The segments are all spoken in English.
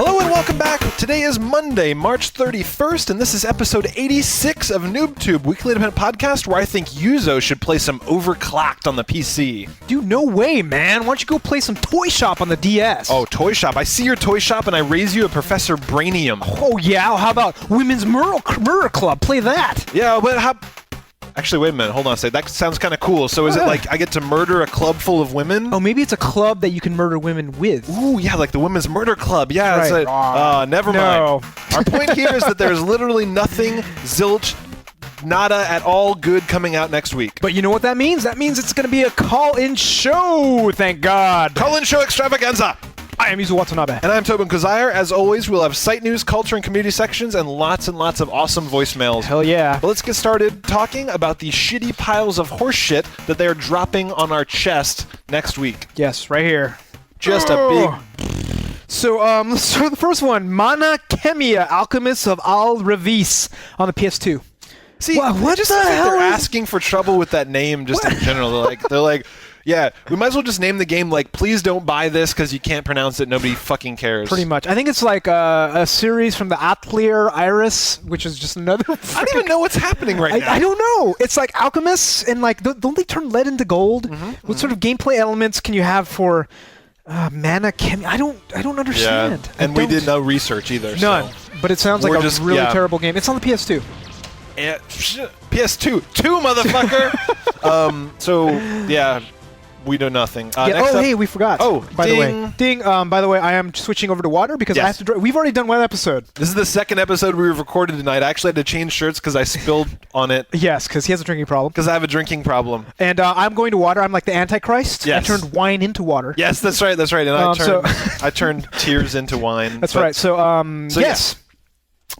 Hello and welcome back. Today is Monday, March 31st, and this is episode 86 of NoobTube, weekly independent podcast where I think Yuzo should play some Overclocked on the PC. Dude, no way, man. Why don't you go play some Toy Shop on the DS? Oh, Toy Shop. I see your Toy Shop and I raise you a Professor Brainium. Oh, yeah? How about Women's Murder Club? Play that. Yeah, but how... Actually, wait a minute. Hold on a second. That sounds kind of cool. So is it like I get to murder a club full of women? Oh, maybe it's a club that you can murder women with. Ooh, yeah, like the Women's Murder Club. Yeah, Right. it's never mind. Our point here is that there's literally nothing, zilch, nada at all good coming out next week. But you know what that means? That means it's going to be a call-in show, thank God. Call-in show extravaganza. I am Yuzo Watanabe. And I'm Tobin Kozire. As always, we'll have site news, culture, and community sections, and lots of awesome voicemails. Hell yeah. But let's get started talking about the shitty piles of horse shit that they are dropping on our chest next week. Yes, right here. Just a big... So, let's start with the first one. Mana Khemia, Alchemist of Al-Ravis on the PS2. See, what just the think hell they're is- asking for trouble with that name just in general. They're like, yeah, we might as well just name the game like, please don't buy this because you can't pronounce it. Nobody fucking cares. Pretty much. I think it's like a series from the Atelier Iris, which is just another... I don't even know what's happening right now. I don't know. It's like alchemists, and like, don't they turn lead into gold? What sort of gameplay elements can you have for Mana Khemia? I don't understand. Yeah, and we did no research either. None. So. But it sounds like We're a just- really yeah. terrible game. It's on the PS2. Yeah, PS2, motherfucker. So yeah, we know nothing. Next up, Hey, we forgot. Oh, by ding. the way, ding. By the way, I am switching over to water because I Yes. have to. We've already done one episode. this is the second episode we've recorded tonight. I actually had to change shirts because I spilled on it Yes, because he has a drinking problem. because I have a drinking problem. And I'm going to water. I'm like the Antichrist. Yes. I turned wine into water. Yes, that's right. And So- I turned tears into wine. That's But- right. So, So, yes.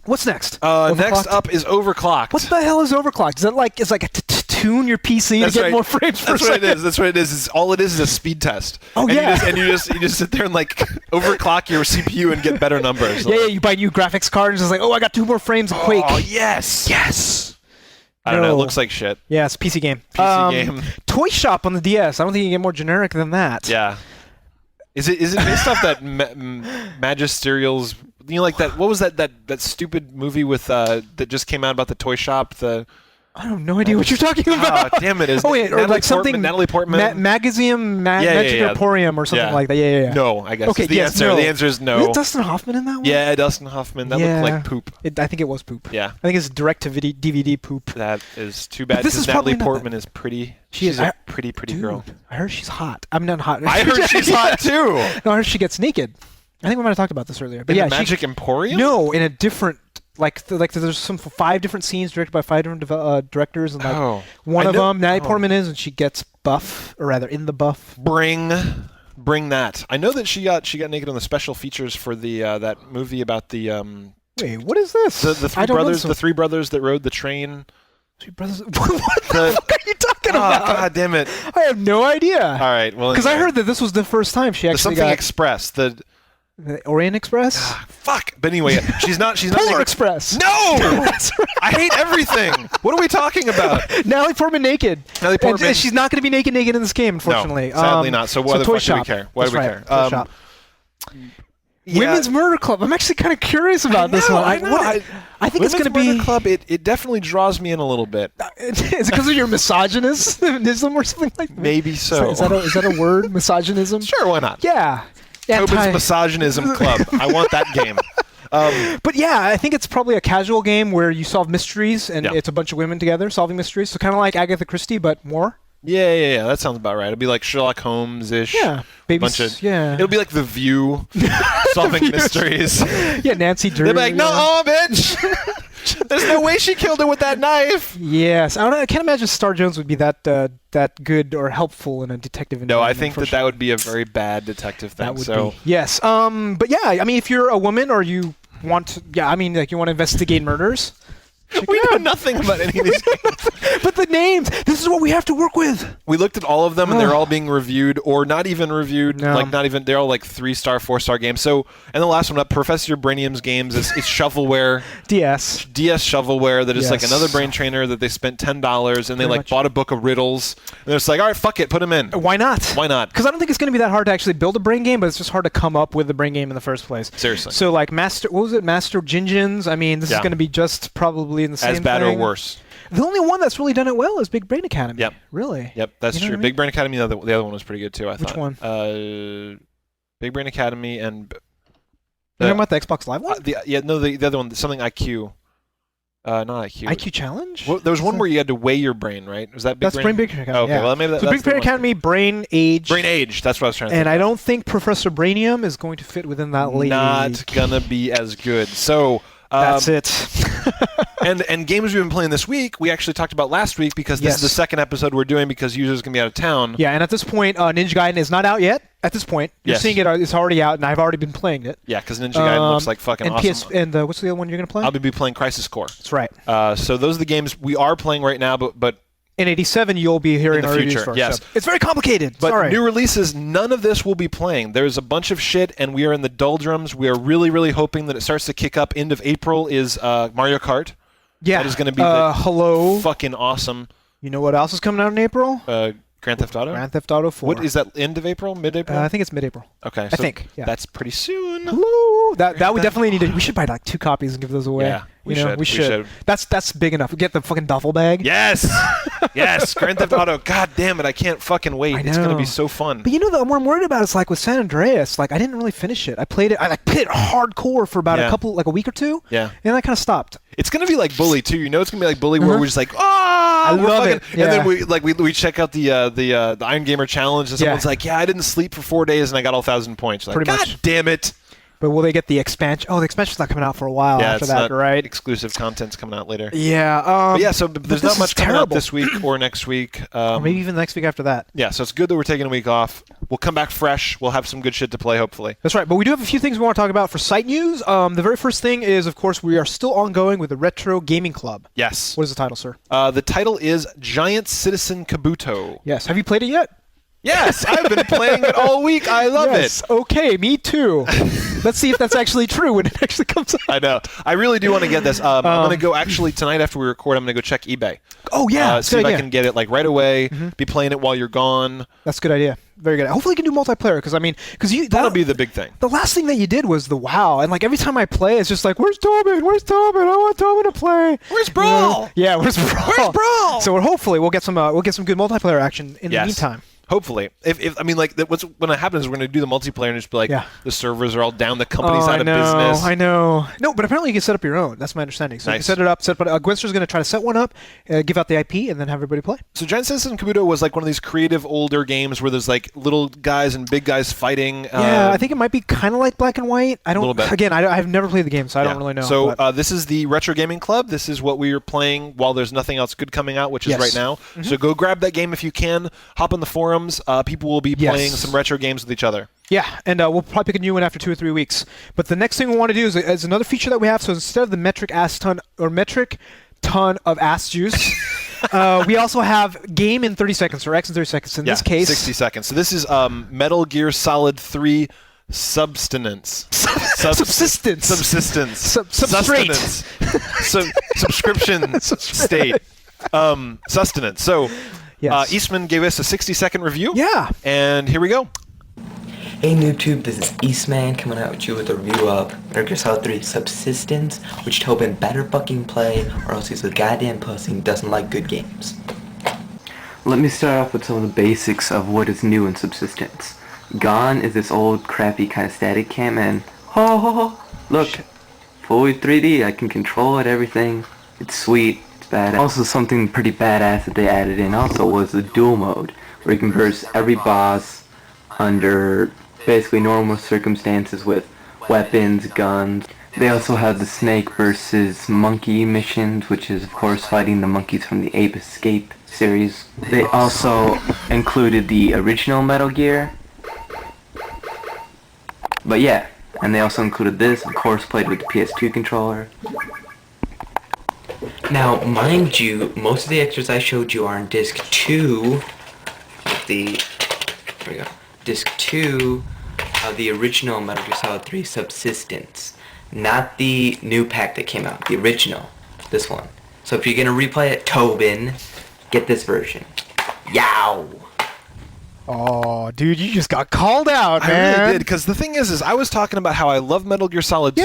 What's next? Next Overclocked? up is Overclocked. What the hell is overclocked? Is that like it's like to tune your PC That's to get right. more frames per That's what it second? is. That's what it is. All it is a speed test. Oh, and yeah. You just sit there and like overclock your CPU and get better numbers. Yeah, you buy new graphics cards. It's like, oh, I got 2 more frames of Quake. Oh yes. Yes. I don't know. It No. looks like shit. Yeah, it's a PC game. PC game. Toy Shop on the DS. I don't think you can get more generic than that. Yeah. Is it based off that Magisterial's? You know, like that. What was that stupid movie with that just came out about the toy shop? I have no idea what you're talking about. Damn it! Is Oh, yeah, or Natalie like something. Natalie Portman. Magazium, Magic yeah. Emporium, or something Yeah. like that. Yeah. No, I guess. Okay, is the yes, answer. no. The answer is Was no. it Dustin Hoffman in that one? Yeah, Dustin Hoffman. That looked like poop. I think it was poop. Yeah. I think it's DVD poop. That is too bad this because is probably Natalie not- Portman is pretty. She She's is. a pretty girl. Dude, I heard she's hot. I'm not hot. I heard she's hot too. No, I heard she gets naked. I think we might have talked about this earlier. But In yeah, the Magic Emporium? No, in a different there's some 5 different scenes directed by 5 different directors, and like one of them, Natalie Portman is, and she gets buff, or rather, in the buff. Bring that. I know that she got naked on the special features for the that movie about the Wait, what is this? the three brothers that rode the train. Three brothers. What the fuck are you talking about? God damn it! I have no idea. All right, well, Because I heard that this was the first time she the actually Something got Express. The Orient Express. fuck. But anyway, she's not. Polar naked. Express. No, That's right. I hate everything. What are we talking about? Natalie Portman naked. Natalie Portman. And she's not going to be naked in this game, unfortunately. No, sadly not. So why the Toy fuck do we Shop. care? Why do That's we right. care? Toy Shop. Yeah. Women's Murder Club. I'm actually kind of curious about this one. I know. I think it's going to Women's be. Murder Club. It definitely draws me in a little bit. Is it because of your misogynism or something like that? Maybe so. Is that a word? Misogynism? Sure, why not? Yeah. Tobin's Misogynism Club. I want that game. But yeah, I think it's probably a casual game where you solve mysteries and Yeah. it's a bunch of women together solving mysteries. So kind of like Agatha Christie, but more. Yeah. That sounds about right. It'll be like Sherlock Holmes-ish. Yeah. Yeah. It'll be like The View, solving mysteries. Yeah, Nancy Drew. They'll be like, no, bitch. There's no way she killed her with that knife. Yes, I can't imagine Star Jones would be that good or helpful in a detective No, environment. I think that would be a very bad detective thing. That would be. Yes. But yeah, I mean, if you're a woman or you want to, you want to investigate murders, We know nothing about any of these games. But the names, this is what we have to work with. We looked at all of them, and they're all being reviewed, or not even reviewed. No. Like, not even, they're all like 3-star, 4-star games. So, and the last one up, Professor Brainium's games, is shovelware. DS shovelware that is like Yes. another brain trainer that they spent $10, and they like much. bought a book of riddles. And they're just like, all right, fuck it, put them in. Why not? Why not? Because I don't think it's going to be that hard to actually build a brain game, but it's just hard to come up with a brain game in the first place. Seriously. So like Master Jinjins. I mean, this is going to be just probably in the same As bad thing. or worse. The only one that's really done it well is Big Brain Academy. Yep. Really. Yep, that's You know true. what I mean? Big Brain Academy, the other one was pretty good too, I thought. Which one? Big Brain Academy and... You're talking about the Xbox Live one? the other one, something IQ. Not IQ. IQ Challenge? Well, there was one where you had to weigh your brain, right? Was that Big That's Brain? Big Brain Academy. Oh, okay, yeah. well, maybe So that's Big Brain the one. Academy, Brain Age. Brain Age, that's what I was trying to And think I don't think Professor Brainium is going to fit within that league. Not gonna be as good. So... That's it. and games we've been playing this week, we actually talked about last week because this is the second episode we're doing because users going to be out of town. Yeah, and at this point, Ninja Gaiden is not out yet. At this point, you're Yes. seeing it. It's already out, and I've already been playing it. Yeah, because Ninja Gaiden looks like fucking and awesome. And what's the other one you're going to play? I'll be playing Crisis Core. That's right. So those are the games we are playing right now, but in 87, you'll be hearing in the our reviews future, for yes. so it's very complicated. But Sorry. new releases, none of this will be playing. There's a bunch of shit, and we are in the doldrums. We are really, really hoping that it starts to kick up. End of April is Mario Kart. Yeah. That is going to be hello. fucking awesome. You know what else is coming out in April? Grand Theft Auto? Grand Theft Auto 4. What is that, end of April? Mid-April? I think it's mid-April. Okay. I think, yeah. That's pretty soon. Hello. That we definitely need to. We should buy like 2 copies and give those away. Yeah, we should. We should. That's big enough. Get the fucking duffel bag. Yes! Yes! Grand Theft Auto. God damn it. I can't fucking wait. It's going to be so fun. But you know, what I'm worried about is like with San Andreas, like I didn't really finish it. I played it hardcore for about a week or two. Yeah. And I kind of stopped. It's going to be like Bully, too. You know it's going to be like Bully where we're just like, I love it. And then we check out the Iron Gamer Challenge, and someone's like, I didn't sleep for 4 days, and I got all 1,000 points. Like, Pretty God much. damn it. But will they get the expansion? Oh, the expansion's not coming out for a while after that, right? Exclusive content's coming out later. Yeah. So there's not much coming out this week or next week. Or maybe even next week after that. Yeah, so it's good that we're taking a week off. We'll come back fresh. We'll have some good shit to play, hopefully. That's right. But we do have a few things we want to talk about for site news. The very first thing is, of course, we are still ongoing with the Retro Gaming Club. Yes. What is the title, sir? The title is Giant Citizen Kabuto. Yes. Have you played it yet? Yes, I've been playing it all week. I love it. Okay, me too. Let's see if that's actually true when it actually comes out. I know. I really do want to get this. I'm going to go actually tonight after we record. I'm going to go check eBay. Oh yeah, see if I can get it like right away. Be playing it while you're gone. That's a good idea. Very good. Hopefully, you can do multiplayer because that'll be the big thing. The last thing that you did was the WoW, and like every time I play, it's just like, where's Tobin? Where's Tobin? I want Tobin to play. Where's Brawl? Yeah, where's Brawl? Where's Brawl? So hopefully we'll get some good multiplayer action in the meantime. Hopefully, if I mean, like, what's when it happens, we're going to do the multiplayer and just be like, the servers are all down, the company's out of business. I know. No, but apparently you can set up your own. That's my understanding. So you can set it up. Gwenster's going to try to set one up, give out the IP, and then have everybody play. So Giant Citizen Kabuto was like one of these creative older games where there's like little guys and big guys fighting. Yeah, I think it might be kind of like Black and White. I don't. A little bit. Again, I've never played the game, so I don't really know. So this is the Retro Gaming Club. This is what we are playing while there's nothing else good coming out, which is right now. So go grab that game if you can. Hop on the forums. People will be playing some retro games with each other. Yeah, and we'll probably pick a new one after 2 or 3 weeks. But the next thing we want to do is another feature that we have. So instead of the metric ton of ass juice, we also have game in 30 seconds, or X in 30 seconds. In this case, 60 seconds. So this is Metal Gear Solid 3 Subsistence. Subsistence. Subscription state. Sustenance. So Eastman gave us a 60-second review. Yeah. And here we go. Hey NoobTube, this is Eastman coming out with you with a review of Metal Gear Solid 3 Subsistence, which Tobin better fucking play or else he's a goddamn pussy and doesn't like good games. Let me start off with some of the basics of what is new in Subsistence. Gone is this old crappy kind of static cam, and look, fully 3D, I can control it, everything. It's sweet, it's badass. Also something pretty badass that they added in also was the duel mode, where you can verse every boss under basically normal circumstances with weapons, guns. They also have the Snake versus Monkey missions, which is of course fighting the monkeys from the Ape Escape series. They also included the original Metal Gear. But yeah, and they also included this, of course played with the PS2 controller. Now, mind you, most of the extras I showed you are on disc 2 of the... Here we go. Disc 2 of the original Metal Gear Solid 3 Subsistence. Not the new pack that came out. The original. This one. So if you're gonna replay it, Tobin, get this version. Yow! Oh, dude, you just got called out, man. I really did, because the thing is I was talking about how I love Metal Gear Solid 2,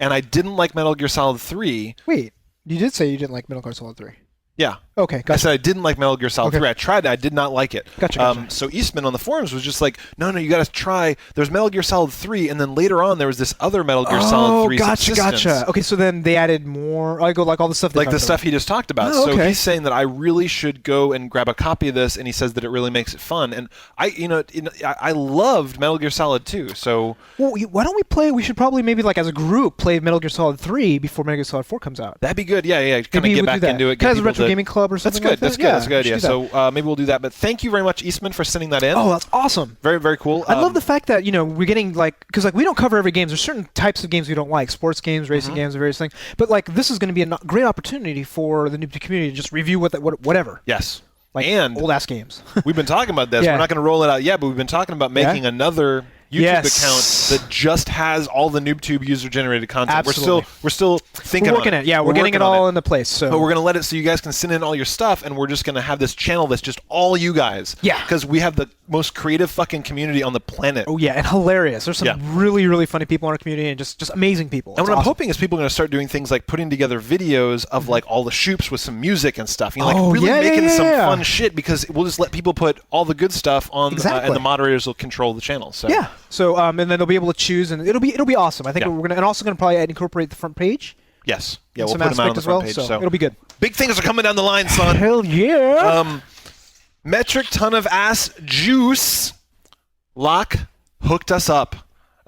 and I didn't like Metal Gear Solid 3. Wait, you did say you didn't like Metal Gear Solid 3. Yeah. Okay, gotcha. I said I didn't like Metal Gear Solid 3. I tried it. I did not like it. Gotcha. So Eastman on the forums was just like, no, you got to try. There's Metal Gear Solid 3, and then later on there was this other Metal Gear Solid 3 Subsistence. Gotcha. Okay, so then they added more. I go like all the stuff. Like the stuff he just talked about. Oh, so okay. he's saying that I really should go and grab a copy of this, and he says that it really makes it fun. And I loved Metal Gear Solid 2. So well, why don't we play? We should probably maybe like as a group play Metal Gear Solid 3 before Metal Gear Solid 4 comes out. That'd be good. Yeah. Kind of get back into it. As a retro gaming club or something. That's good. That's a good idea. So maybe we'll do that. But thank you very much, Eastman, for sending that in. Oh, that's awesome. Very, very cool. I love the fact that we're getting because we don't cover every game. There's certain types of games we don't like, sports games, racing games, various things. But like this is going to be a great opportunity for the noob community to just review whatever. Yes. Like and old ass games. We've been talking about this. We're not going to roll it out yet, but we've been talking about making another YouTube account that just has all the NoobTube user-generated content. Absolutely. We're still thinking. We're working on it. Yeah, we're getting it all into place. So, but we're gonna let it so you guys can send in all your stuff, and we're just gonna have this channel that's just all you guys. Yeah. Because we have the most creative fucking community on the planet. Oh yeah, and hilarious. There's some really, really funny people in our community, and just amazing people. And what I'm hoping is people are gonna start doing things like putting together videos of like all the shoops with some music and stuff. Like really making some fun shit, because we'll just let people put all the good stuff on, and the moderators will control the channel. So yeah. So and then they'll be able to choose, and it'll be awesome. I think we're gonna, and also gonna probably incorporate the front page. Yes. Yeah, we'll put them out on the front page. So it'll be good. Big things are coming down the line, son. Hell yeah. Metric ton of ass juice. Locke hooked us up.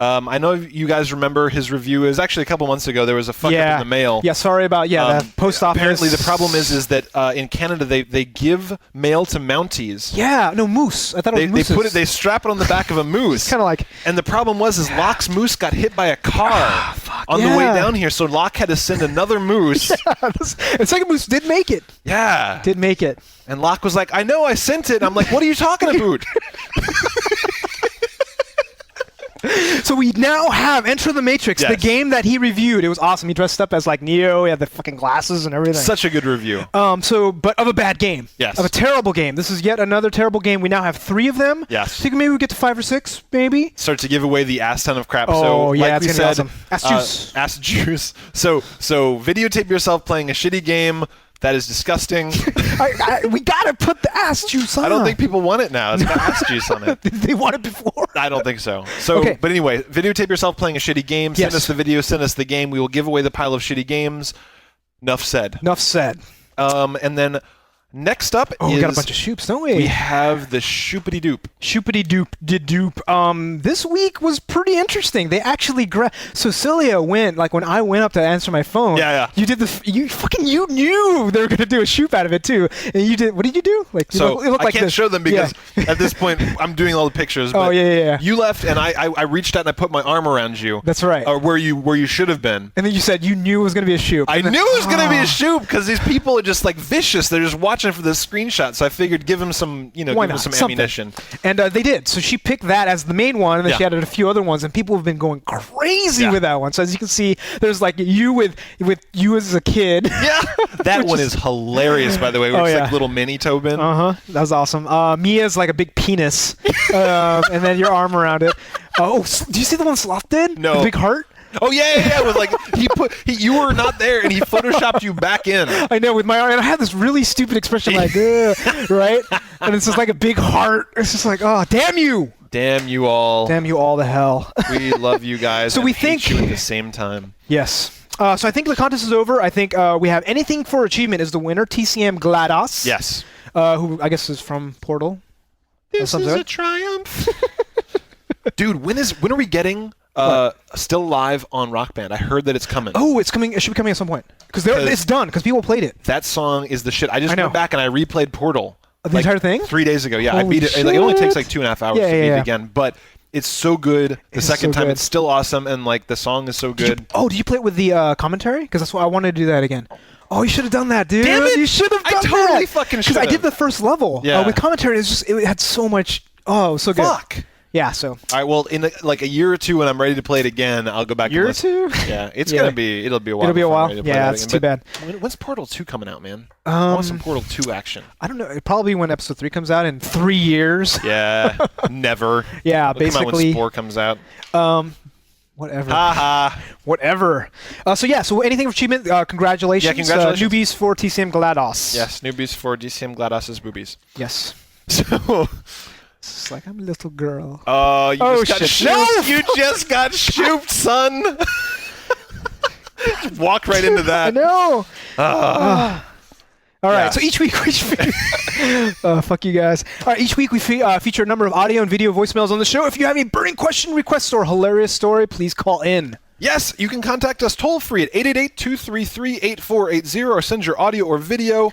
I know you guys remember his review. It was actually a couple months ago. There was a fuck up in the mail. Yeah, sorry about the post office. Apparently, the problem is that in Canada they give mail to Mounties. Yeah, no, moose. I thought it was mooses. They strap it on the back of a moose. Kind of like. And the problem was Locke's moose got hit by a car on the way down here, so Locke had to send another moose. The second moose did make it. Yeah, did make it. And Locke was like, "I know, I sent it." And I'm like, "What are you talking about?" So we now have Enter the Matrix, the game that he reviewed. It was awesome. He dressed up as like Neo. He had the fucking glasses and everything. Such a good review. But of a bad game. Yes. Of a terrible game. This is yet another terrible game. We now have 3 of them. Yes. I think maybe we get to 5 or 6, maybe. Start to give away the ass ton of crap. Oh, so, yeah, like it's we gonna said, be awesome. Ass juice. Ass juice. So videotape yourself playing a shitty game. That is disgusting. We gotta put the ass juice on. I don't think people want it now. It's got ass juice on it. Did they want it before? I don't think so. But anyway, videotape yourself playing a shitty game. Send us the video. Send us the game. We will give away the pile of shitty games. Enough said. And then next up we got a bunch of shoops, don't we? We have the shoopity doop. Shoopity doop did doop. This week was pretty interesting. They actually so Celia went, like when I went up to answer my phone. Yeah. You did you knew they were gonna do a shoop out of it too, and you did. What did you do? Like it looked I can't show them because at this point I'm doing all the pictures. But you left, and I reached out and I put my arm around you. That's right. Or where you should have been. And then you said you knew it was gonna be a shoop. I knew it was gonna be a shoop because these people are just like vicious. They're just watching for this screenshot, so I figured give them some, ammunition. And they did. So she picked that as the main one, and then she added a few other ones, and people have been going crazy with that one. So as you can see, there's like you with you as a kid. Yeah, that one is hilarious, by the way. It's like little mini Tobin. That was awesome. Mia's like a big penis, and then your arm around it. Do you see the one Sloth did? No. The big heart. Oh yeah. With like you were not there, and he photoshopped you back in. I know, with my arm, and I had this really stupid expression like, right? And it's just like a big heart. It's just like, oh, damn you! Damn you all! Damn you all to hell! We love you guys. So and we hate think you at the same time. Yes. So I think the contest is over. I think we have anything for achievement is the winner. TCM GLaDOS. Yes. Who I guess is from Portal. This is a triumph. Dude, when are we getting Still Alive on Rock Band? I heard that it's coming. Oh, it's coming. It should be coming at some point because it's done because people played it. That song is the shit. I just went back and I replayed Portal. The entire thing? 3 days ago. Yeah, Holy I beat it. shit. Like, it only takes like 2.5 hours to beat it again, but it's so good. The second time, good. it's still awesome, and like the song is so good. Did you play it with the commentary? Because that's what I wanted to do that again. Oh, you should have done that, dude. Damn it! You should have done I that. totally fucking should Because I have. did the first level with commentary. It had so much. Oh, so good. Fuck. Yeah. So. All right. Well, in like a year or two, when I'm ready to play it again, I'll go back. Year and or two? Yeah, it's gonna be. It'll be a while. It'll be a before I'm while. ready to play Yeah, that it's again. too bad. When's Portal 2 coming out, man? I want some Portal 2 action. I don't know. Probably when episode 3 comes out in 3 years. Yeah. Never. Yeah. It'll come out when Basically. Spore comes out. Whatever. Haha. Whatever. So anything for achievement? Congratulations. Yeah, congratulations. Newbies for TCM GLaDOS. Yes, newbies for DCM GLaDOS's boobies. Yes. So. It's like I'm a little girl. Oh, you Oh, just got shit. shooped. You just got shooped, son. Walk right into I that. know. All right. Yeah. So each week we fuck you guys. All right. Each week we feature a number of audio and video voicemails on the show. If you have any burning question, request, or hilarious story, please call in. Yes, you can contact us toll free at 888-233-8480 or send your audio or video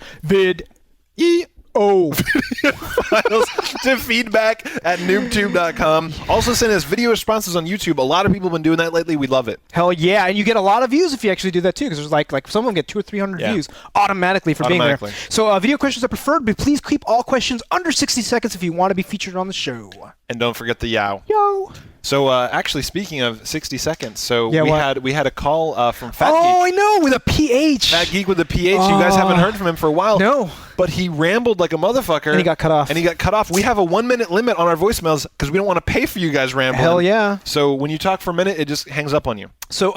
files to feedback@noobtube.com. Also send us video responses on YouTube. A lot of people have been doing that lately. We love it. Hell yeah, and you get a lot of views if you actually do that too, because there's like some of them get 200 or 300 views automatically for being there. So video questions are preferred, but please keep all questions under 60 seconds if you want to be featured on the show. And don't forget the yow. Yo. So actually, speaking of 60 seconds, so Yeah, we had a call from Fat Oh, I Geek. know, with a PH. Fat Geek with a PH. You guys haven't heard from him for a while. No. But he rambled like a motherfucker. And he got cut off. We have a 1-minute limit on our voicemails because we don't want to pay for you guys rambling. Hell yeah. So when you talk for a minute, it just hangs up on you. So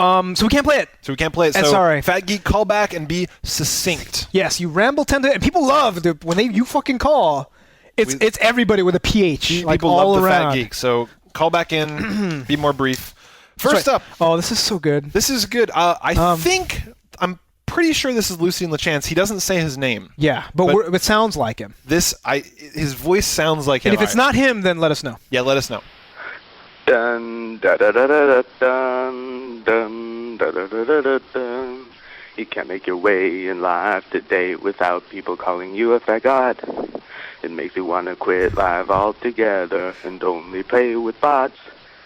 we can't play it. So we can't play it. That's So all right. Fat Geek, call back and be succinct. Yes, you ramble and people love when you fucking call. It's everybody with a PH. Like People all love the around. Fat Geek. So call back in, be more brief. First up. Oh, this is so good. This is good. I'm pretty sure this is Lucien LeChance. He doesn't say his name. Yeah, but it sounds like him. His voice sounds like him. And if it's not him, then let us know. Yeah, let us know. Dun da da da da da dun dun da da da da da dun. You can't make your way in life today without people calling you a fat god. It makes you want to quit life altogether and only play with bots.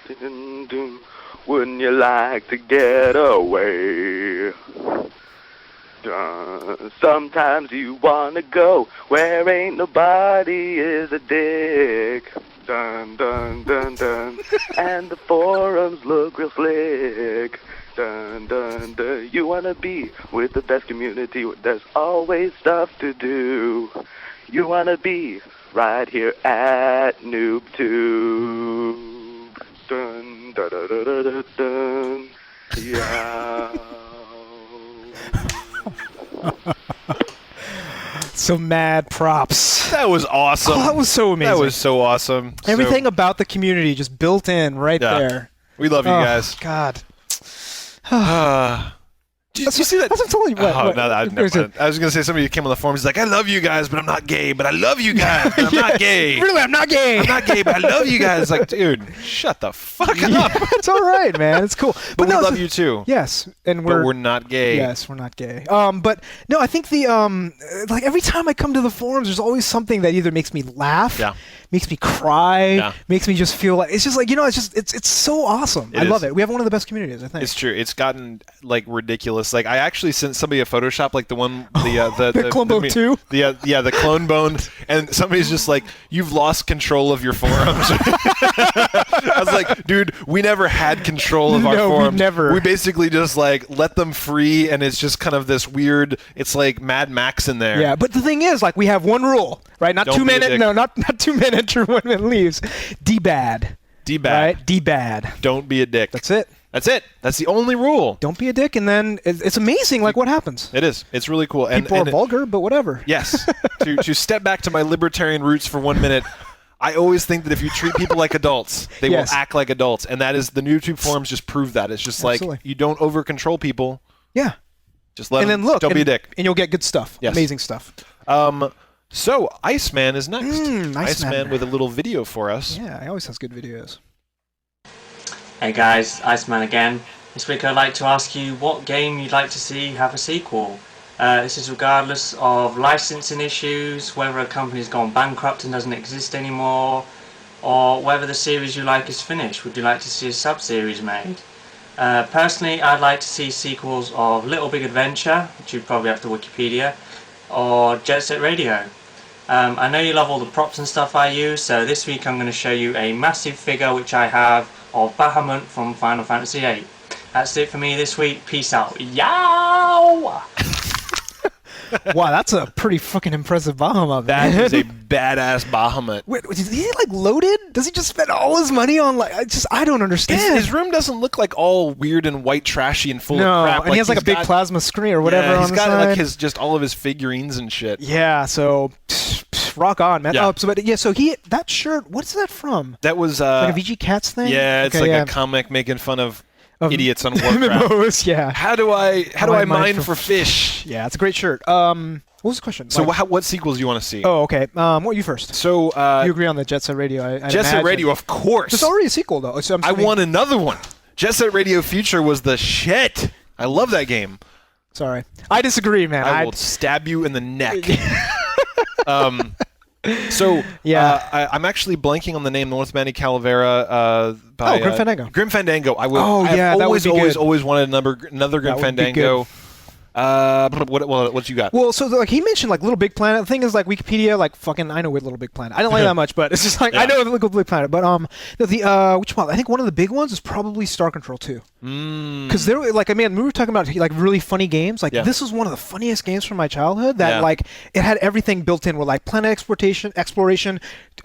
Dun, dun. Wouldn't you like to get away? Dun. Sometimes you want to go where ain't nobody is a dick. Dun dun dun dun. And the forums look real slick. Dun dun dun. You wanna be with the best community where there's always stuff to do. You wanna be right here at NoobTube. Dun da da da da da dun. Yeah. So mad props. That was awesome. Oh, that was so amazing. That was so awesome. Everything about the community just built in right there. We love you guys. God. Did you see that? That's what I'm telling you. What? No, never mind. I was going to say somebody came on the forum. He's like, I love you guys, but I'm not gay. But I love you guys, but I'm not gay. Really, I'm not gay. I'm not gay, but I love you guys. Like, dude, shut the fuck up. It's all right, man. It's cool. But we no, love you too. Yes, and But we're not gay. Yes, we're not gay. But no, I think the like every time I come to the forums, there's always something that either makes me laugh, makes me cry, makes me just feel like it's just like it's so awesome. I love it. We have one of the best communities, I think. It's true. It's gotten like ridiculous. Like I actually sent somebody a Photoshop, like the one the Clone Bone 2? the Clone Bone, and somebody's just like, you've lost control of your forums. I was like, dude, we never had control of our forums. We never. We basically just like let them free, and it's just kind of this weird. It's like Mad Max in there. Yeah, but the thing is, like, we have one rule, right? Not Don't 2 be a minute. dick. No, not 2 minutes or 1 minute leaves. D-bad. D-bad. Right? D-bad. Don't be a dick. That's it. That's it. That's the only rule. Don't be a dick, and then it's amazing, like, what happens. It is. It's really cool. People are vulgar, but whatever. Yes. to step back to my libertarian roots for 1 minute, I always think that if you treat people like adults, they will act like adults. And that is, the YouTube forums just prove that. It's just like, you don't over-control people. Yeah. Just let them, look, don't be a dick. And you'll get good stuff. Yes. Amazing stuff. So, Iceman is next. Iceman. Iceman with a little video for us. Yeah, he always has good videos. Hey guys, Iceman again. This week I'd like to ask you what game you'd like to see have a sequel. This is regardless of licensing issues, whether a company's gone bankrupt and doesn't exist anymore, or whether the series you like is finished. Would you like to see a sub-series made? Personally, I'd like to see sequels of Little Big Adventure, which you'd probably have to Wikipedia, or Jet Set Radio. I know you love all the props and stuff I use, so this week I'm going to show you a massive figure which I have of Bahamut from Final Fantasy VIII. That's it for me this week. Peace out. Yow! Wow, that's a pretty fucking impressive Bahamut, man. That is a badass Bahamut. Wait, is he like loaded? Does he just spend all his money on like? I don't understand. His room doesn't look like all weird and white, trashy, and full of crap. And he has like a big plasma screen or whatever. Yeah, on he's the got side. like just all of his figurines and shit. Yeah, so rock on, man. Yeah. So that shirt. What's that from? That was like a VG Cats thing. Yeah, it's a comic making fun of idiots on Warcraft. MMOs, yeah. How do I mine for fish? Yeah, it's a great shirt. What was the question? So what sequels do you want to see? Oh, okay. What you first? So you agree on the Jet Set Radio? Jet Set Radio, of course. There's already a sequel though. So I want another one. Jet Set Radio Future was the shit. I love that game. Sorry, I disagree, man. I will stab you in the neck. So yeah, I'm actually blanking on the name North Manny Calavera by Grim Fandango. Grim Fandango. I've always wanted another Grim Fandango. What you got? Well, so like he mentioned like Little Big Planet. The thing is like Wikipedia, like fucking I know with Little Big Planet. I don't like that much, but it's just like I know Little Big Planet. But which one? I think one of the big ones is probably Star Control 2. Because there, like, I mean, we were talking about like really funny games. Like this was one of the funniest games from my childhood. That like it had everything built in with like planet exploration,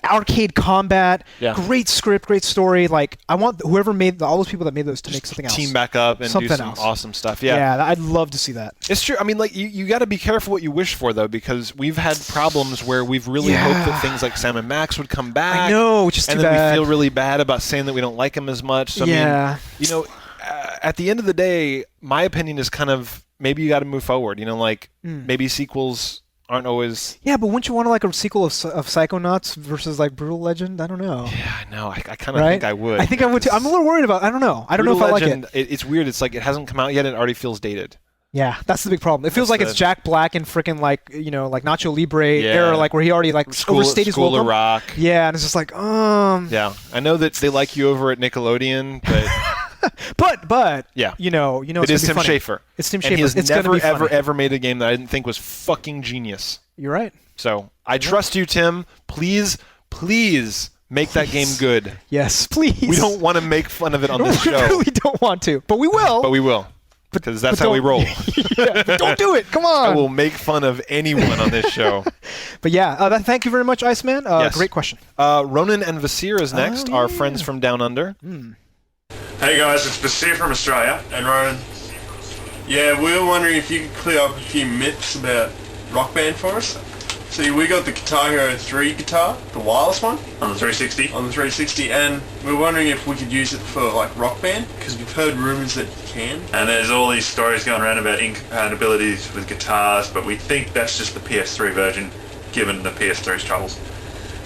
arcade combat, great script, great story. Like I want whoever made all those people that made those to make something else. Team back up and do some awesome stuff. Yeah, I'd love to see that. It's true. I mean, like you got to be careful what you wish for though, because we've had problems where we've really hoped that things like Sam and Max would come back. I know, which is too bad. And then we feel really bad about saying that we don't like them as much. So, I mean, you know, at the end of the day, my opinion is kind of maybe you got to move forward. You know, like maybe sequels aren't always. Yeah, but wouldn't you want like a sequel of Psychonauts versus like Brutal Legend? I don't know. Yeah, I know. I kind of think I would. I think I would too. I'm a little worried about. I don't know. I don't know if I like it. It's weird. It's like it hasn't come out yet, and it already feels dated. Yeah, that's the big problem. It feels like it's Jack Black and freaking like like Nacho Libre era, like where he already like overstayed his welcome. School of Rock. Yeah, and it's just like Yeah, I know that they like you over at Nickelodeon, but but you know, it is Tim Schafer. It's Tim Schafer. And he has it's never ever made a game that I didn't think was fucking genius. You're right. So I trust you, Tim. Please make that game good. Yes, please. We don't want to make fun of it on this show. We really don't want to, but we will. But we will. Because that's how we roll. But don't do it. Come on. I will make fun of anyone on this show. But yeah, thank you very much, Iceman. Yes. Great question. Ronan and Vasir is next, our friends from Down Under. Hey guys, it's Vasir from Australia. And Ronan. Yeah, we were wondering if you could clear up a few myths about Rock Band for us. See, we got the Guitar Hero 3 guitar, the wireless one. On the 360? On the 360, and we were wondering if we could use it for, like, Rock Band, because we've heard rumours that you can. And there's all these stories going around about incompatibilities with guitars, but we think that's just the PS3 version, given the PS3's troubles.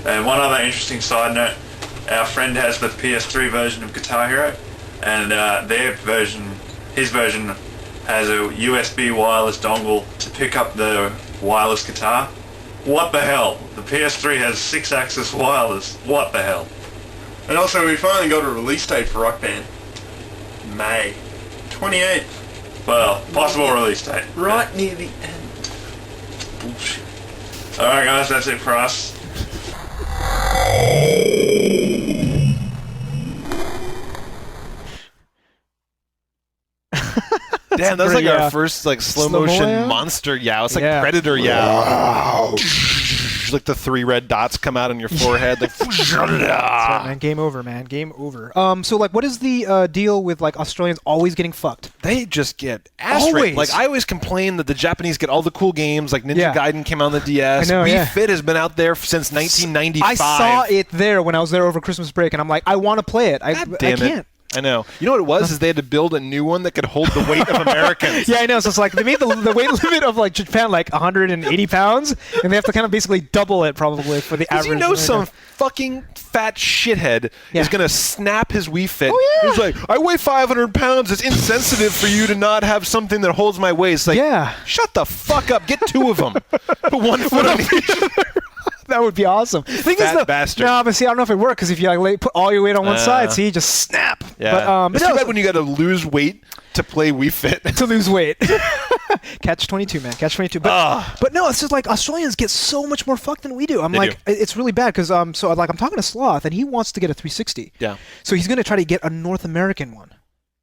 And one other interesting side note, our friend has the PS3 version of Guitar Hero, and his version has a USB wireless dongle to pick up the wireless guitar. What the hell? The PS3 has 6-axis wireless. What the hell? And also, we finally got a release date for Rock Band. May 28th. Well, possible release date. Right near the end. Bullshit. Alright guys, that's it for us. Damn, that's like our first like slow motion monster yow. It's like Predator yow. Like the 3 red dots come out on your forehead. Like, that's right, man. Game over, man. Game over. So like, what is the deal with like Australians always getting fucked? They just get ass raped. Like I always complain that the Japanese get all the cool games. Like Ninja Gaiden came out on the DS. I know, Wii Fit has been out there since 1995. I saw it there when I was there over Christmas break, and I'm like, I want to play it. I can't. I know. You know what it was? Is they had to build a new one that could hold the weight of Americans. Yeah, I know. So it's like they made the weight limit of like Japan like 180 pounds, and they have to kind of basically double it probably for the average. You know, some fucking fat shithead is going to snap his Wii Fit. Oh, yeah. He's like, I weigh 500 pounds. It's insensitive for you to not have something that holds my waist. Like, shut the fuck up. Get 2 of them. Put 1 foot on each. That would be awesome. Fat bastard. No, but see, I don't know if it works because if you like put all your weight on one side, see, you just snap. Yeah. But, it's too bad when you got to lose weight to play Wii Fit. To lose weight. Catch 22, man. Catch 22. But no, it's just like Australians get so much more fucked than we do. It's really bad because I'm talking to Sloth and he wants to get a 360. Yeah. So he's going to try to get a North American one.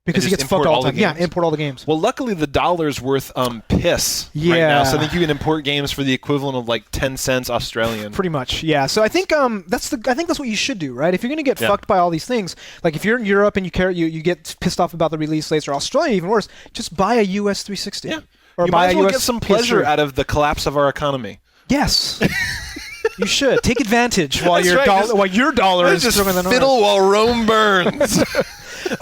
Because he gets fucked all the time. Yeah, import all the games. Well, luckily the dollar's worth piss right now, so I think you can import games for the equivalent of like 10 cents Australian. Pretty much, yeah. So I think that's what you should do, right? If you're gonna get fucked by all these things, like if you're in Europe and you get pissed off about the release dates, or Australia even worse, just buy a US 360. Yeah. Or you buy might as well a US get some pleasure out of the collapse of our economy. Yes. You should take advantage while your dollar is just stronger than ours. fiddle while Rome burns.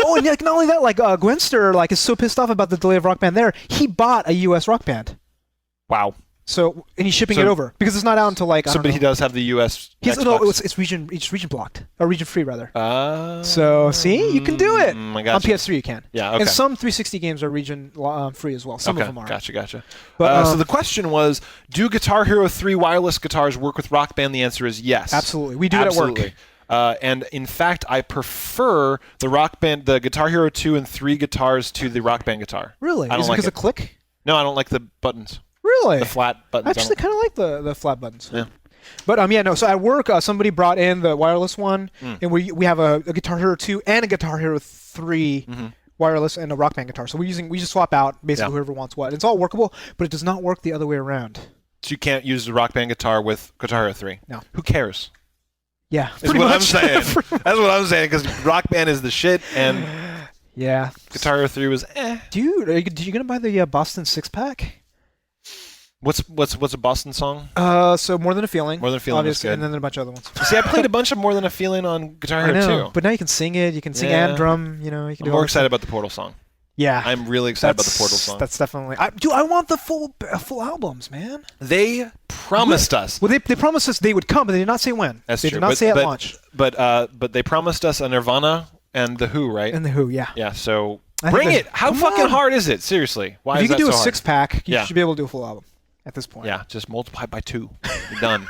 Oh, and not only that, like Gwenster, is so pissed off about the delay of Rock Band there, he bought a U.S. Rock Band. Wow. So and he's shipping it over because it's not out until like. But he does have the U.S. It's region blocked or region free rather. So see, you can do it on PS3. You can. Yeah. Okay. And some 360 games are region free as well. Some of them are. Gotcha. But, so the question was, do Guitar Hero 3 wireless guitars work with Rock Band? The answer is yes. Absolutely. We do it at work. And in fact, I prefer the Guitar Hero 2 and 3 guitars to the Rock Band guitar. Really? Is it because of click? No, I don't like the buttons. Really? The flat buttons. I actually kind of like the flat buttons. Yeah. But so at work, somebody brought in the wireless one, and we have a Guitar Hero 2 and a Guitar Hero 3 wireless and a Rock Band guitar. So we just swap out basically whoever wants what. It's all workable, but it does not work the other way around. So you can't use the Rock Band guitar with Guitar Hero 3? No. Who cares? Yeah, That's what I'm saying. That's what I'm saying, because Rock Band is the shit, and Guitar Hero 3 was Dude, are you gonna buy the Boston 6-pack? What's a Boston song? So More Than a Feeling. More Than a Feeling, obviously, and then a bunch of other ones. See, I played a bunch of More Than a Feeling on Guitar Hero 2. But now you can sing it. You can sing and drum. You can do. I'm more excited about the Portal song. Yeah, I'm really excited about the Portal song. That's definitely. I want the full albums, man. They promised us. Well, they promised us they would come, but they did not say when. That's true. They did not say at launch. But they promised us a Nirvana and the Who, right? And the Who, yeah. Yeah. So bring it. How fucking hard is it? Seriously, why is that so hard? If you can do a 6-pack, you should be able to do a full album at this point. Yeah, just multiply by 2. You're done.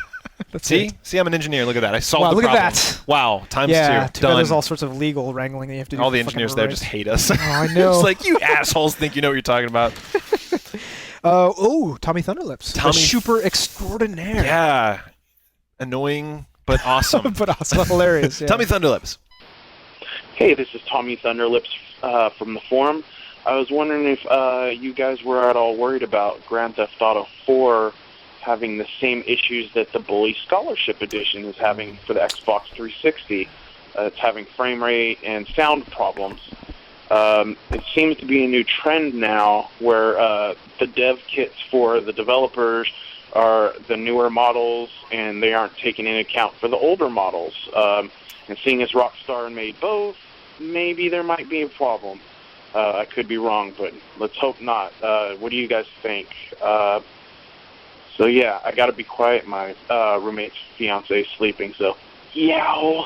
See, I'm an engineer. Look at that. I solved the problem. Look at that. Wow, times 2. Done. There's all sorts of legal wrangling that you have to do. All the engineers there just hate us. Oh, I know. It's like, you assholes think you know what you're talking about. Tommy Thunderlips. Tommy super extraordinaire. Yeah. Annoying, but awesome. But also hilarious. Yeah. Tommy Thunderlips. Hey, this is Tommy Thunderlips from the forum. I was wondering if you guys were at all worried about Grand Theft Auto 4 having the same issues that the Bully Scholarship Edition is having for the Xbox 360. It's having frame rate and sound problems. It seems to be a new trend now where the dev kits for the developers are the newer models and they aren't taking into account for the older models. And seeing as Rockstar made both, maybe there might be a problem. I could be wrong, but let's hope not. What do you guys think? So yeah, I gotta be quiet. My roommate's fiance is sleeping, so yow.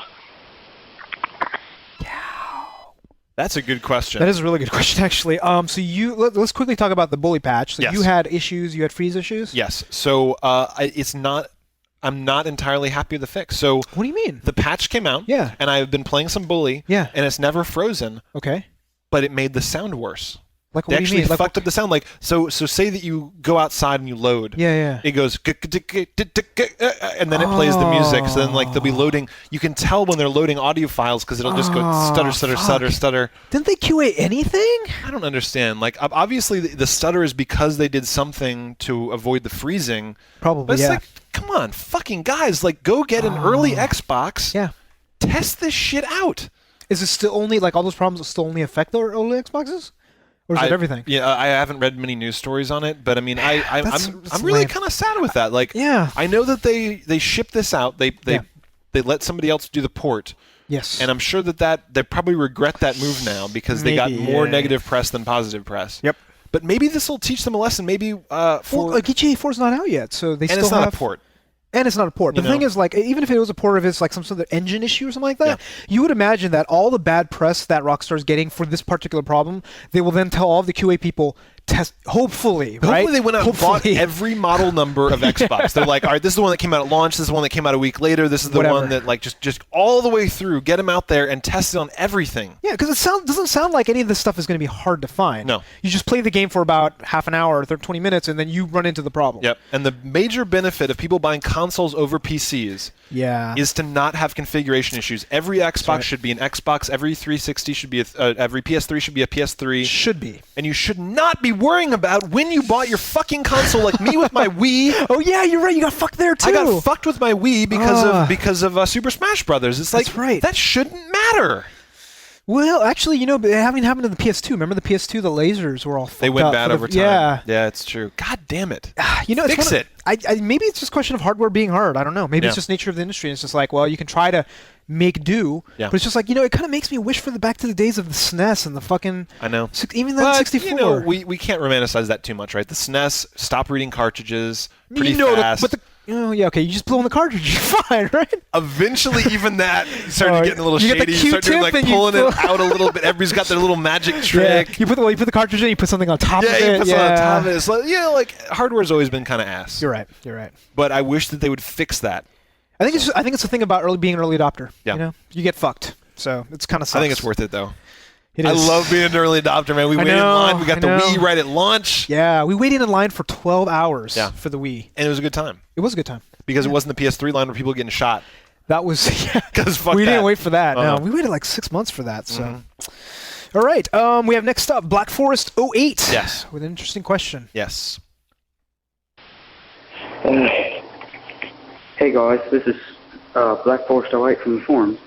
That's a good question. That is a really good question, actually. So let's quickly talk about the Bully patch. So you had issues. You had freeze issues. Yes. So it's not. I'm not entirely happy with the fix. So what do you mean? The patch came out. Yeah. And I've been playing some Bully. Yeah. And it's never frozen. Okay. But it made the sound worse. Like, they actually fucked up the sound. Like, so say that you go outside and you load. Yeah. It goes, and then it plays the music. So then, like, they'll be loading. You can tell when they're loading audio files because it'll just go stutter. Didn't they QA anything? I don't understand. Like, obviously the stutter is because they did something to avoid the freezing. Probably, but it's like, come on, fucking guys, like, go get an early Xbox. Yeah. Test this shit out. Is it still only, like, all those problems will still only affect the early Xboxes? Or is it everything? Yeah, I haven't read many news stories on it, but I mean, I'm really kind of sad with that. Like, I know that they shipped this out. They let somebody else do the port. Yes. And I'm sure that they probably regret that move now because they got more negative press than positive press. Yep. But maybe this will teach them a lesson. Maybe GTA 4 is not out yet, so they still have. And it's not a port. And it's not a port. The thing is, like, even if it was a port, if it's like some sort of engine issue or something like that, you would imagine that all the bad press that Rockstar is getting for this particular problem, they will then tell all of the QA people, test. Hopefully, right? Hopefully they went out and bought every model number of Xbox. They're like, all right, this is the one that came out at launch. This is the one that came out a week later. This is the one that like just all the way through. Get them out there and test it on everything. Yeah, because doesn't sound like any of this stuff is going to be hard to find. No. You just play the game for about half an hour or 20 minutes, and then you run into the problem. Yep. And the major benefit of people buying consoles over PCs is to not have configuration issues. Every Xbox should be an Xbox. Every 360 should be every PS3 should be a PS3. Should be. And you should not be worrying about when you bought your fucking console, like me with my Wii. Oh yeah, you're right. You got fucked there too. I got fucked with my Wii because of Super Smash Brothers. It's like that shouldn't matter. Well, actually, having happened to the PS2. Remember the PS2? The lasers were all fucked up. They went bad over time. Yeah. Yeah, it's true. God damn it. Fix it. Maybe it's just a question of hardware being hard. I don't know. Maybe it's just nature of the industry. It's just like, well, you can try to make do, but it's just like, it kind of makes me wish for back to the days of the SNES and the fucking... I know. Even the 64. We can't romanticize that too much, right? The SNES stopped reading cartridges pretty fast. You just blow in the cartridge, you're fine, right? Eventually, even that started getting a little shady. You start doing pulling it out a little bit. Everybody's got their little magic trick. Yeah. You put the cartridge in, you put something on top of it. You put something on top of it. It's like, hardware's always been kind of ass. You're right. But I wish that they would fix that. I think it's the thing about being an early adopter. Yeah. You get fucked. So it's kind of sucks. I think it's worth it though. It I is. love being an early adopter, man. We waited in line. We got the Wii right at launch. Yeah, we waited in line for 12 hours for the Wii. And it was a good time. It was a good time. Because it wasn't the PS3 line where people were getting shot. That was... Because fuck we that. didn't wait for that. No, we waited like 6 months for that. So, all right. We have next up Black Forest 08. Yes. With an interesting question. Yes. Hey guys, this is Black Forest 08 from the forums,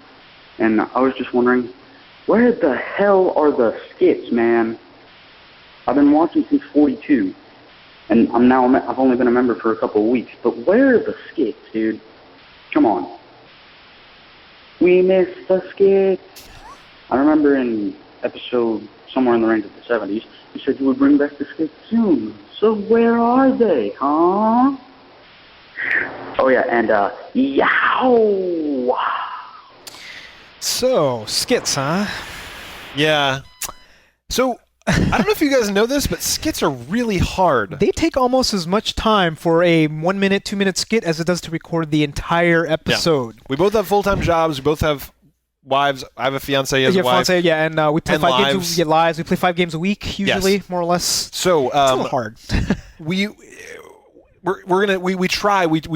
and I was just wondering, where the hell are the skits, man? I've been watching since 42, and I've only been a member for a couple of weeks, but where are the skits, dude? Come on. We miss the skits. I remember in episode somewhere in the range of the 70s, you said you would bring back the skits soon. So where are they, huh? Oh yeah, and yow! So, skits, huh? Yeah. So, I don't know if you guys know this, but skits are really hard. They take almost as much time for a 1 minute, 2 minute skit as it does to record the entire episode. Yeah. We both have full-time jobs. We both have wives. I have a fiance as a wife. And we play and 5 lives. games. We get lives. We play 5 games a week usually, more or less. So it's a little hard. We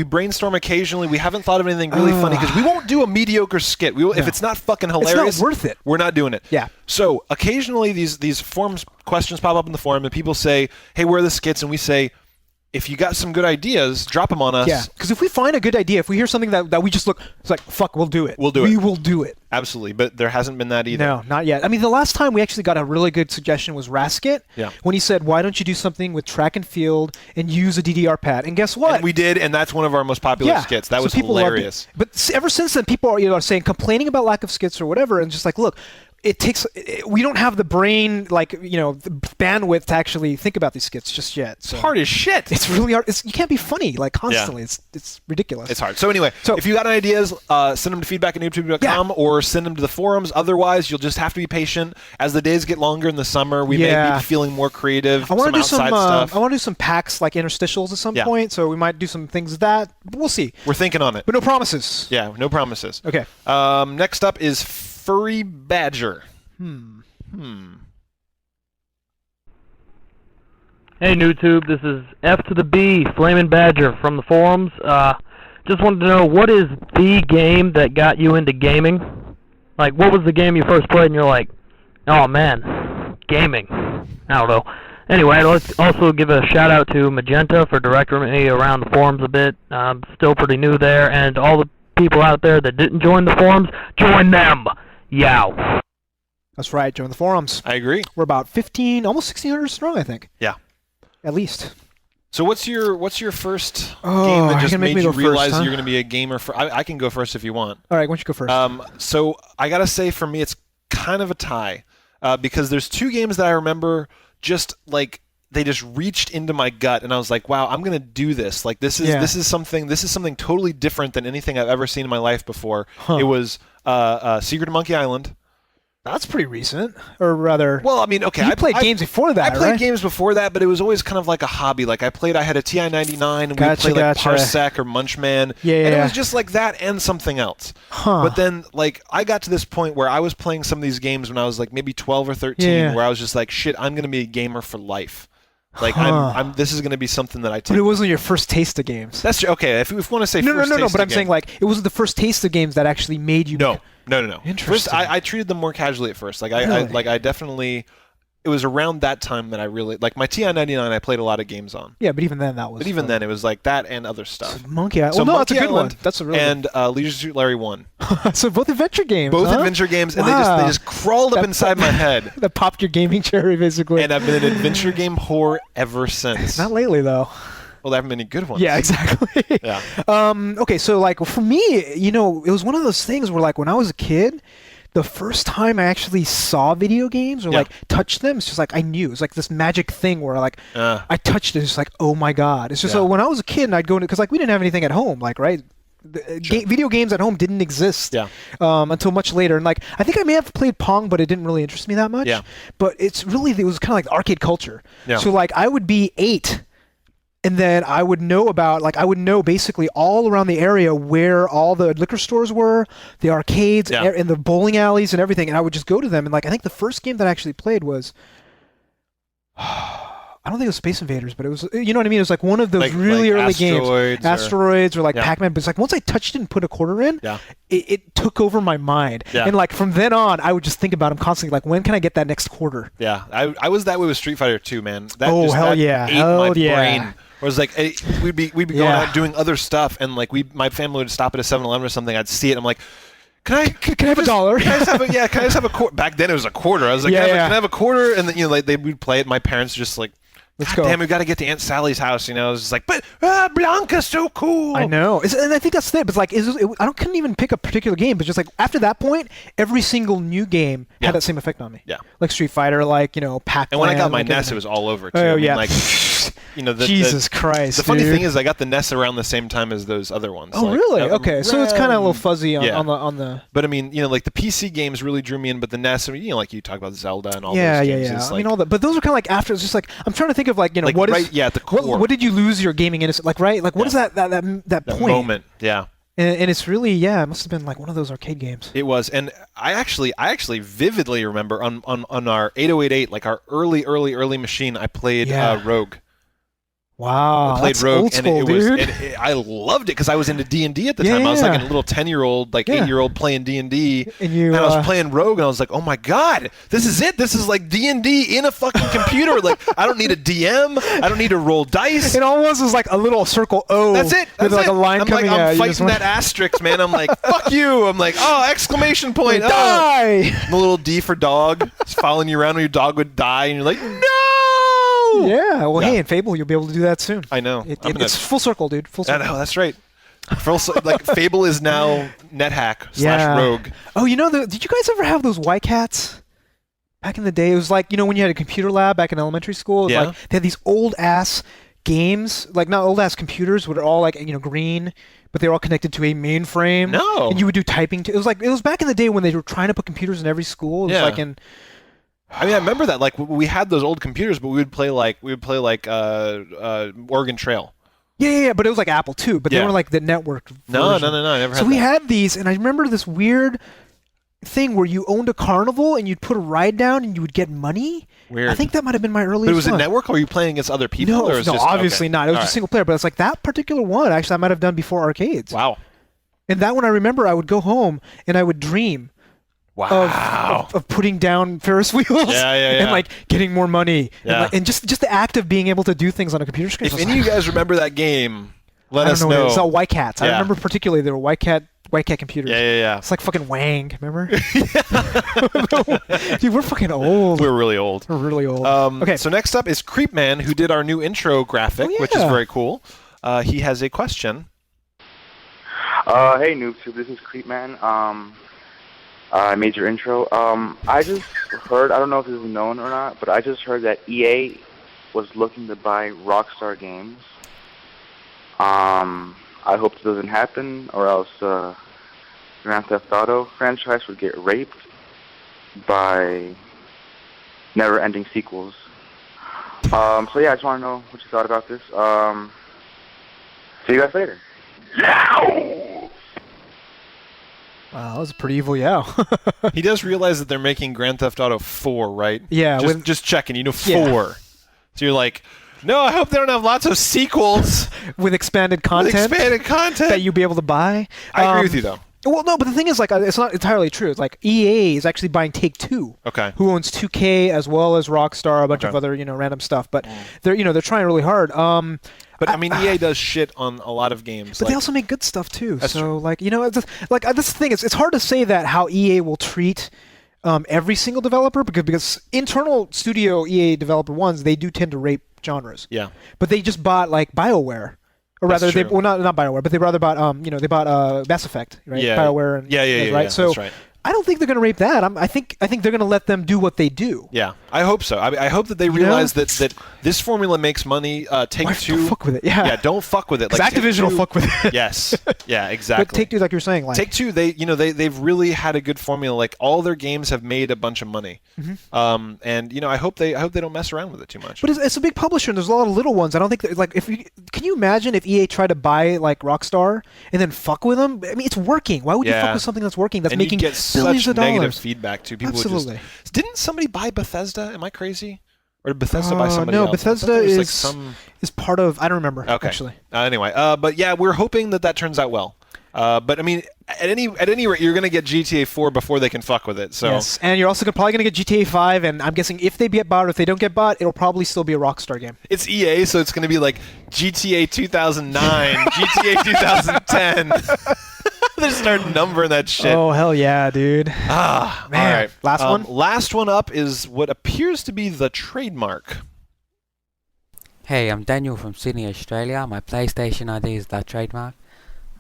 brainstorm occasionally. We haven't thought of anything really funny because we won't do a mediocre skit. If it's not fucking hilarious, it's not worth it. We're not doing it. Yeah. So occasionally these forums questions pop up in the forum and people say, "Hey, where are the skits?" And we say, if you got some good ideas, drop them on us. Yeah, because if we find a good idea, if we hear something that we just look, it's like, fuck, we'll do it. We will do it. Absolutely, but there hasn't been that either. No, not yet. I mean, the last time we actually got a really good suggestion was Raskit. Yeah. When he said, why don't you do something with track and field and use a DDR pad? And guess what? And we did, and that's one of our most popular skits. That was hilarious. But ever since then, people are saying, complaining about lack of skits or whatever, and just like, look, we don't have the brain, the bandwidth to actually think about these skits just yet. So. It's hard as shit. It's really hard. You can't be funny constantly. Yeah. It's ridiculous. It's hard. So anyway, if you got any ideas, send them to feedback@noobtube.com or send them to the forums. Otherwise, you'll just have to be patient. As the days get longer in the summer, we may be feeling more creative. I want to do some stuff. I want to do some packs like interstitials at some point. So we might do some things that we'll see. We're thinking on it, but no promises. Yeah, no promises. Okay. Next up is Furry Badger. Hey, NewTube, this is F to the B, Flamin' Badger from the forums. Just wanted to know, what is the game that got you into gaming? Like, what was the game you first played and you're like, oh man, gaming. I don't know. Anyway, let's also give a shout out to Magenta for directing me around the forums a bit. I'm still pretty new there, and all the people out there that didn't join the forums, join them! Yow. That's right, join the forums. I agree. We're about 15, almost 1,600 strong, I think. Yeah. At least. So what's your first game that just made you realize you're going to be a gamer? I can go first if you want. All right, why don't you go first? So I got to say, for me, it's kind of a tie because there's 2 games that I remember just like they just reached into my gut, and I was like, wow, I'm going to do this. Like this is something totally different than anything I've ever seen in my life before. It was Secret of Monkey Island, That's pretty recent, or rather. Well, I mean, okay. You played games before that, I played right? games before that, but it was always kind of like a hobby. Like I had a TI-99, and we'd play like Parsec or Munchman, and it was just like that and something else. Huh. But then, like, I got to this point where I was playing some of these games when I was like maybe 12 or 13, where I was just like, shit, I'm gonna be a gamer for life. Like this is going to be something that I take. But it wasn't your first taste of games. That's okay. If you want to say no, first taste but I'm of saying like it wasn't the first taste of games that actually made you. No. Interesting. First, I treated them more casually at first. Like I definitely. It was around that time that I really like my TI-99. I played a lot of games on. Yeah, but even then that was. But even then it was like that and other stuff. Monkey Island. Well, no, that's a good one. That's a really and Leisure Suit Larry 1. So both adventure games. Both adventure games, and they just crawled up inside my head. That popped your gaming cherry, basically. And I've been an adventure game whore ever since. Not lately, though. Well, there haven't been any good ones. Yeah, exactly. Yeah. Okay, so like for me, it was one of those things where like when I was a kid. The first time I actually saw video games or like touched them, it's just like I knew. It's like this magic thing where like I touched it. It's like, oh my god! It's just so when I was a kid and I'd go into because like we didn't have anything at home, like right. Video games at home didn't exist until much later, and like I think I may have played Pong, but it didn't really interest me that much. Yeah. But it was kind of like arcade culture. Yeah. So like I would be 8. And then I would know basically all around the area where all the liquor stores were, the arcades, and the bowling alleys and everything. And I would just go to them. And like I think the first game that I actually played was, I don't think it was Space Invaders, but it was, you know what I mean? It was like one of those really early games. Asteroids or like Pac-Man. But it's like once I touched it and put a quarter in, it took over my mind. Yeah. And like from then on, I would just think about them constantly. Like, when can I get that next quarter? Yeah, I was that way with Street Fighter 2, man. That hell yeah. Ate my brain. Whereas like we'd be going out doing other stuff, and like my family would stop at a 7-Eleven or something. I'd see it. I'm like, can I have $1? Can I just have a quarter? Back then it was a quarter. I was like, can I have a quarter? And then like they would play it. My parents just like, let's go. Damn, we got to get to Aunt Sally's house. You know, it was just like, but Blanca's so cool. I know, and I think that's it. But like, I couldn't even pick a particular game. But just like after that point, every single new game had that same effect on me. Yeah, like Street Fighter, like Pac-Man. And when I got my NES, it was all over too. Oh yeah. Like, Jesus Christ. The funny thing is, I got the NES around the same time as those other ones. Oh, like, really? Okay, so it's kind of a little fuzzy on the. But I mean, like the PC games really drew me in, but the NES, like you talk about Zelda and all those games. Yeah. I mean, all that, but those are kind of like after. It's just like I'm trying to think of like what is at the core. What did you lose your gaming innocence? Like what is that point? Moment? Yeah. And it's really it must have been like one of those arcade games. It was, and I actually vividly remember on our 8088, like our early machine, I played Rogue. Wow, I played that's Rogue, old school, and I loved it because I was into D&D at the time. I was like a little 10-year-old, like 8-year-old playing D&D, and I was playing Rogue, and I was like, oh my god, this is it. This is like D&D in a fucking computer. Like I don't need a DM. I don't need to roll dice. It almost was like a little circle O. That's it. With like a line coming out. I'm fighting that asterisk, man. I'm like, fuck you. I'm like, oh, exclamation point. Die. The little D for dog. It's following you around when your dog would die, and you're like, no. Yeah, well, hey, in Fable, you'll be able to do that soon. I know. It's full circle, dude. Full circle. I know, that's right. Like Fable is now NetHack / Rogue. Oh, did you guys ever have those white cats? Back in the day, it was like, when you had a computer lab back in elementary school, like they had these old ass games, like not old ass computers, but they're all like green, but they were all connected to a mainframe. No. And you would do typing. It was back in the day when they were trying to put computers in every school. It was like in. I mean, I remember that. Like, we had those old computers, but we would play like Oregon Trail. Yeah, but it was like Apple II, but they were like the network version. No, I never had So we had these, and I remember this weird thing where you owned a carnival and you'd put a ride down and you would get money. Weird. I think that might have been my earliest But was it one. network, or were you playing against other people? No, or was just, obviously not. It was just single player, but it's like that particular one, actually, I might have done before arcades. Wow. And that one, I remember I would go home and I would dream. Wow. Of putting down Ferris wheels and like getting more money and just the act of being able to do things on a computer screen. If any of you guys remember that game, let us know. It's all White Cats. I remember particularly there were White Cat computers. Yeah. It's like fucking Wang, remember? Dude, we're fucking old. We're really old. We're really old. Okay. So next up is Creepman, who did our new intro graphic, which is very cool. He has a question. Hey, NoobTube, this is Creepman. I made your intro. I just heard, I don't know if this is known or not, but I just heard that EA was looking to buy Rockstar Games. I hope it doesn't happen, or else Grand Theft Auto franchise would get raped. by never-ending sequels. So yeah, I just want to know what you thought about this. See you guys later. Wow, that was a pretty evil yow. He does realize that they're making Grand Theft Auto 4, right? Yeah. Just checking, 4. So you're like, no, I hope they don't have lots of sequels. With expanded content? That you'll be able to buy? I agree with you, though. Well, no, but the thing is, like, it's not entirely true. It's like EA is actually buying Take-Two, who owns 2K as well as Rockstar, a bunch of other, random stuff. But they're trying really hard. But I mean, EA does shit on a lot of games. But they also make good stuff too. So true. Like, this thing is, it's hard to say that how EA will treat every single developer because internal studio EA developer ones, they do tend to rape genres. Yeah. But they just bought like BioWare. Or rather, they not BioWare, but they rather bought they bought Mass Effect, right? Yeah. BioWare and right. Yeah, so that's right. I don't think they're going to rape that. I think they're going to let them do what they do. Yeah, I hope so. I hope that they realize that this formula makes money. Take-Two, don't fuck with it. Yeah, don't fuck with it. Like Activision will fuck with it. Yes, yeah, exactly. But Take-Two, like you're saying, like Take-Two, they've really had a good formula. Like all their games have made a bunch of money. Mm-hmm. And I hope they don't mess around with it too much. But it's a big publisher, and there's a lot of little ones. I don't think can you imagine if EA tried to buy like Rockstar and then fuck with them? I mean, it's working. Why would you fuck with something that's working? That's making billions of dollars. Feedback to people. Absolutely. Didn't somebody buy Bethesda? Am I crazy? Or did Bethesda buy somebody no, else? Bethesda is part of. I don't remember. Okay. Actually. Anyway, but yeah, we're hoping that turns out well. But I mean, at any rate, you're going to get GTA 4 before they can fuck with it. So yes, and you're also probably going to get GTA 5, and I'm guessing if they get bought or if they don't get bought, it'll probably still be a Rockstar game. It's EA, so it's going to be like GTA 2009, GTA 2010. They start numbering that shit. Oh, hell yeah, dude. Man. All right. Last one? Last one up is what appears to be the trademark. Hey, I'm Daniel from Sydney, Australia. My PlayStation ID is the trademark.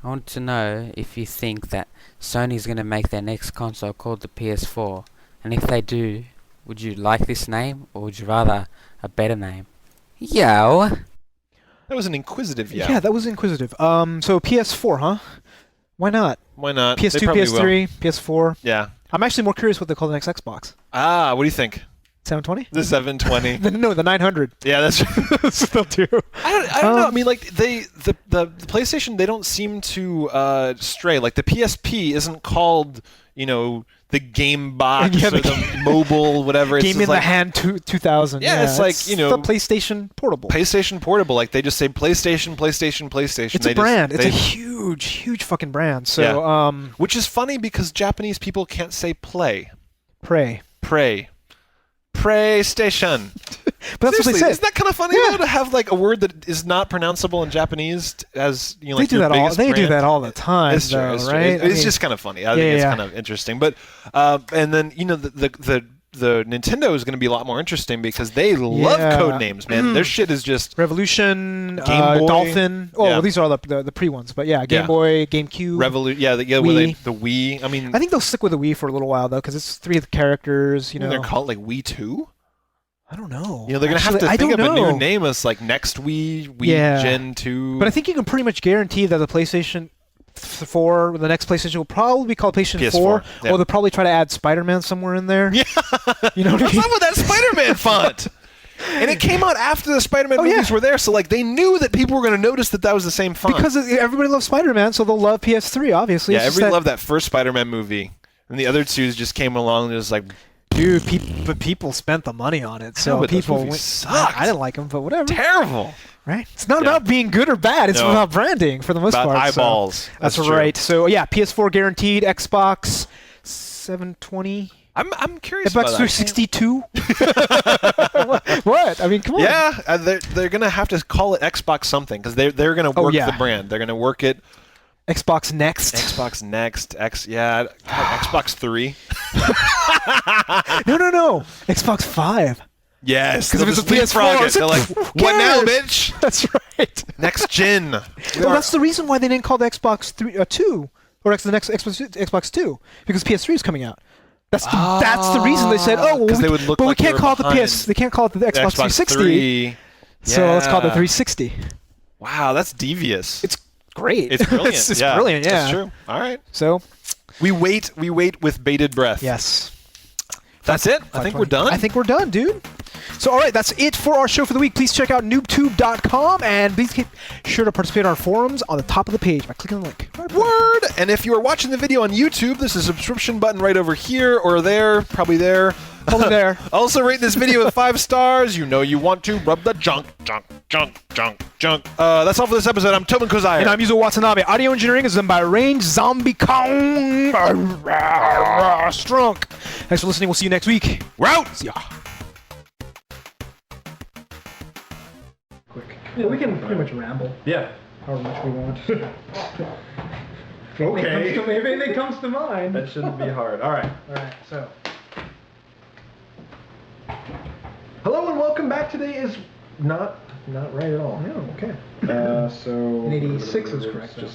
I want to know if you think that Sony's going to make their next console called the PS4. And if they do, would you like this name, or would you rather a better name? Yo! That was an inquisitive yo. Yeah, that was inquisitive. So PS4, huh? Why not? Why not? PS2, PS3, PS4. Yeah. I'm actually more curious what they call the next Xbox. What do you think? 720? The 720. No, the 900. Yeah, that's still do. I don't know. I mean, like the PlayStation, they don't seem to stray. Like the PSP isn't called, the Game Box or the mobile, whatever. Game in the Hand 2000. Yeah, it's like, the PlayStation Portable. PlayStation Portable. Like they just say PlayStation, PlayStation, PlayStation. It's a brand. It's a huge fucking brand. So, which is funny because Japanese people can't say play. Pray. PlayStation. But that's what they say. Isn't that kind of funny though, to have like a word that is not pronounceable in Japanese as like they do your that biggest all. They brand? do that all the time. It's true, right? It's just kind of funny. I think it's kind of interesting. But and then the Nintendo is going to be a lot more interesting because they love code names, man. Their shit is just Revolution, Game Boy, Dolphin. Oh, well, these are all the pre ones, but Game Boy, GameCube, Wii. The Wii. I mean, I think they'll stick with the Wii for a little while though, because it's 3 of the characters. They're called like Wii 2. I don't know. They're gonna have to think of a new name as like next Wii Gen 2. But I think you can pretty much guarantee that the PlayStation 4, the next PlayStation will probably be called PlayStation 4, or they'll probably try to add Spider-Man somewhere in there. Yeah, you know what I mean? What's up with that Spider-Man font? And it came out after the Spider-Man movies were there, so like they knew that people were going to notice that was the same font. Because everybody loves Spider-Man, so they'll love PS3, obviously. Yeah, everybody loved that first Spider-Man movie, and the other two just came along and it was like, dude, but people spent the money on it, so people sucked. I didn't like them, but whatever. Terrible. Right? It's not about being good or bad. It's about branding for the most part. Eyeballs. So that's right. So yeah, PS4 guaranteed. Xbox 720. I'm curious Xbox 362. What? I mean, come on. Yeah, they're gonna have to call it Xbox something because they're gonna work the brand. They're gonna work it. Xbox Next. Xbox 3. No. Xbox 5. Yes, because if it's a PS4, they're like, what now, bitch? That's right. Next gen. Well, that's the reason why they didn't call the Xbox 2 or the next Xbox 2 because PS3 is coming out. That's the reason they said, they would look but like we can't call it the PS. They can't call it the Xbox 360. 3. So let's call it the 360. Wow, that's devious. It's great. It's brilliant. It's brilliant. Yeah, that's true. All right. So we wait with bated breath. Yes. That's it. I think we're done. I think we're done, dude. So, all right, that's it for our show for the week. Please check out noobtube.com, and please keep sure to participate in our forums on the top of the page by clicking the link. Word! And if you are watching the video on YouTube, there's a subscription button right over here or there, probably there. Over there. Also rate this video with 5 stars. You know you want to. Rub the junk. That's all for this episode. I'm Tobin Kozair. And I'm Yuzo Watanabe. Audio engineering is done by Range Zombie Kong. Strunk. Thanks for listening. We'll see you next week. We're out. See ya. Yeah, we can pretty much ramble. Yeah. However much we want. Okay. If anything comes to mind. That shouldn't be hard. All right. So. Hello and welcome back. Today is not right at all. No, okay. So. 86 is correct.